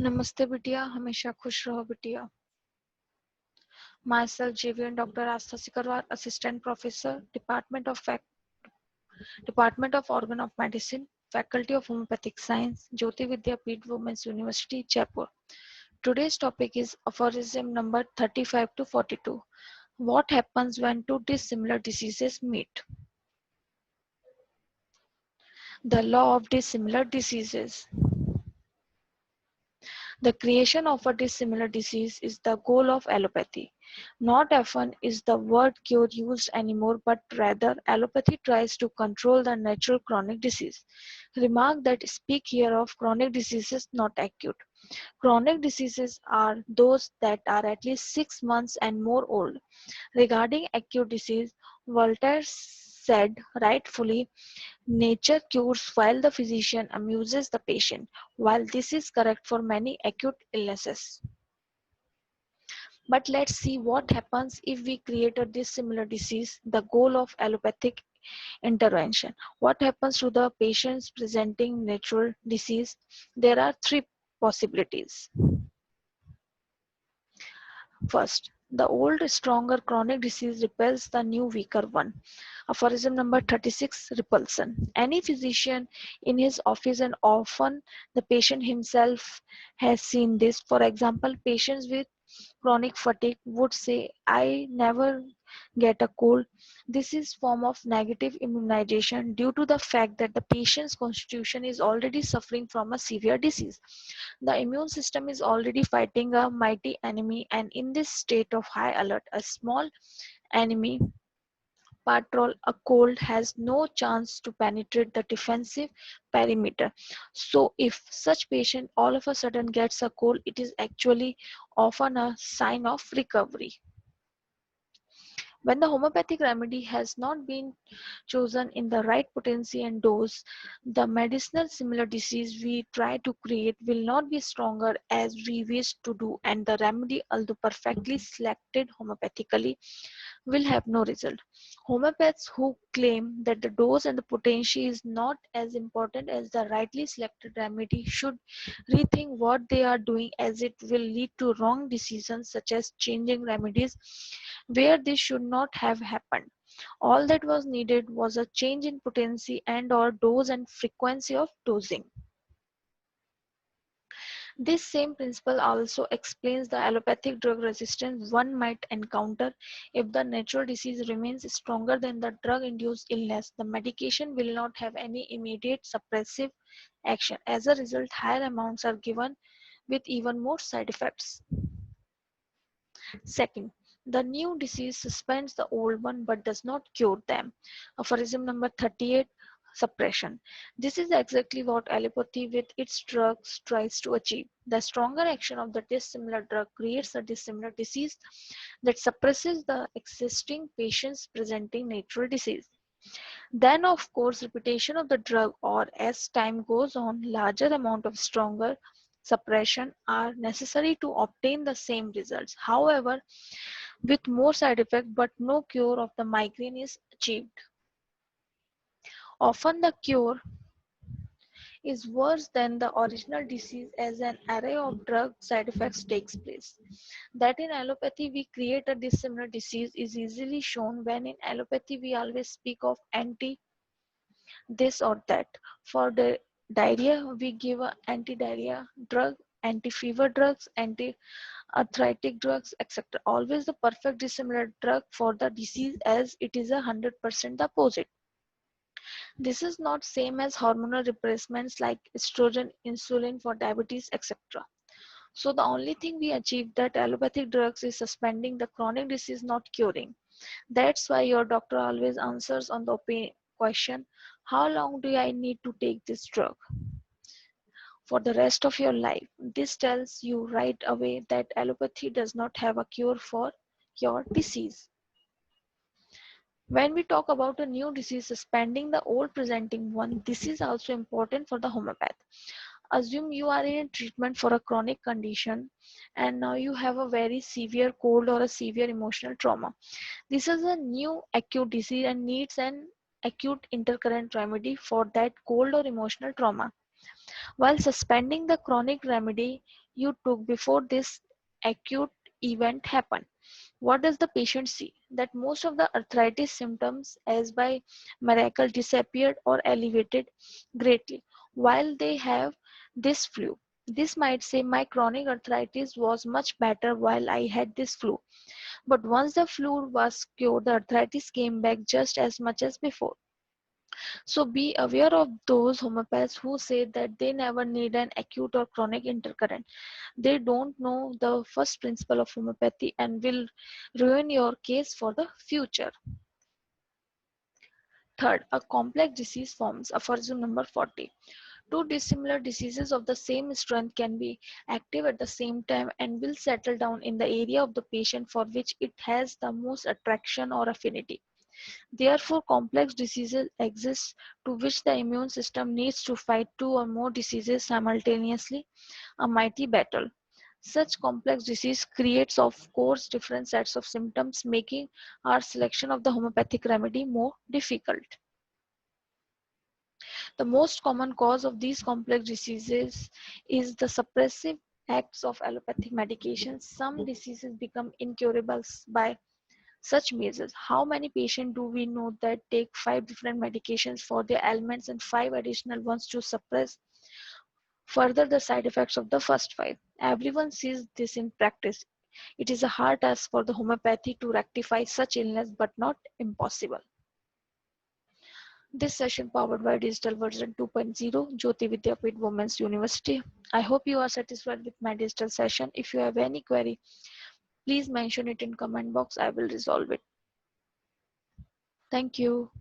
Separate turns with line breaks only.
नमस्ते बिटिया, हमेशा खुश रहो बिटिया। Myself JV'n Dr. ASTHA SIKARWAR, Assistant Professor, Department of Organ of Medicine, Faculty of Homeopathic Science, JAYOTI VIDYAPEETH Women's University, Jaipur. Today's topic is aphorism number 35 to 42. What happens when two dissimilar diseases meet? The law of dissimilar diseases. The creation of a dissimilar disease is the goal of allopathy. Not often is the word cure used anymore, but rather allopathy tries to control the natural chronic disease. Remark that speak here of chronic diseases, not acute. Chronic diseases are those that are at least 6 months and more old. Regarding acute disease, Voltaire said rightfully, nature cures while the physician amuses the patient. While this is correct for many acute illnesses. But let's see what happens if we create a dissimilar disease, the goal of allopathic intervention. What happens to the patients presenting natural disease? There are three possibilities. First, the old, stronger chronic disease repels the new, weaker one. Aphorism number 36, repulsion. Any physician in his office and often the patient himself has seen this. For example, patients with chronic fatigue would say, I never get a cold. This is form of negative immunization due to the fact that the patient's constitution is already suffering from a severe disease. The immune system is already fighting a mighty enemy, and in this state of high alert, a small enemy patrol, a cold has no chance to penetrate the defensive perimeter. So if such patient all of a sudden gets a cold, it is actually often a sign of recovery. When the homeopathic remedy has not been chosen in the right potency and dose, the medicinal similar disease we try to create will not be stronger as we wish to do, and the remedy, although perfectly selected homeopathically, will have no result. Homeopaths who claim that the dose and the potency is not as important as the rightly selected remedy should rethink what they are doing, as it will lead to wrong decisions such as changing remedies where this should not have happened. All that was needed was a change in potency and or dose and frequency of dosing. This same principle also explains the allopathic drug resistance one might encounter if the natural disease remains stronger than the drug-induced illness. The medication will not have any immediate suppressive action. As a result, higher amounts are given with even more side effects. Second, the new disease suspends the old one but does not cure them. Aphorism number 38, suppression. This is exactly what allopathy with its drugs tries to achieve. The stronger action of the dissimilar drug creates a dissimilar disease that suppresses the existing patients presenting natural disease. Then, of course, repetition of the drug, or as time goes on, larger amount of stronger suppression are necessary to obtain the same results. However, with more side effect but no cure of the migraine is achieved. Often the cure is worse than the original disease as an array of drug side effects takes place. That in allopathy we create a dissimilar disease is easily shown when in allopathy we always speak of anti this or that. For the diarrhea, we give a anti-diarrhea drug, anti-fever drugs, anti-arthritic drugs, etc. Always the perfect dissimilar drug for the disease, as it is 100% the opposite. This is not same as hormonal replacements like estrogen, insulin for diabetes, etc. So the only thing we achieve that allopathic drugs is suspending the chronic disease, not curing. That's why your doctor always answers on the question, how long do I need to take this drug? For the rest of your life. This tells you right away that allopathy does not have a cure for your disease. When we talk about a new disease suspending the old presenting one, this is also important for the homeopath. Assume you are in treatment for a chronic condition and now you have a very severe cold or a severe emotional trauma. This is a new acute disease and needs an acute intercurrent remedy for that cold or emotional trauma. while suspending the chronic remedy you took before this acute event happened. What does the patient see? That most of the arthritis symptoms, as by miracle, disappeared or elevated greatly while they have this flu. This might say my chronic arthritis was much better while I had this flu. But once the flu was cured, the arthritis came back just as much as before. So be aware of those homeopaths who say that they never need an acute or chronic intercurrent. They don't know the first principle of homeopathy and will ruin your case for the future. Third, a complex disease forms. Aphorism number 40. Two dissimilar diseases of the same strength can be active at the same time and will settle down in the area of the patient for which it has the most attraction or affinity. Therefore, complex diseases exist to which the immune system needs to fight two or more diseases simultaneously, a mighty battle. Such complex disease creates, of course, different sets of symptoms, making our selection of the homeopathic remedy more difficult. The most common cause of these complex diseases is the suppressive acts of allopathic medications. Some diseases become incurable by such measures. How many patients do we know that take 5 different medications for their ailments and 5 additional ones to suppress further the side effects of the first 5? Everyone sees this in practice. It is a hard task for the homeopathy to rectify such illness, but not impossible. This session powered by digital version 2.0 Jyoti Vidyapeeth Women's University. I hope you are satisfied with my digital session. If you have any query, please mention it in comment box. I will resolve it. Thank you.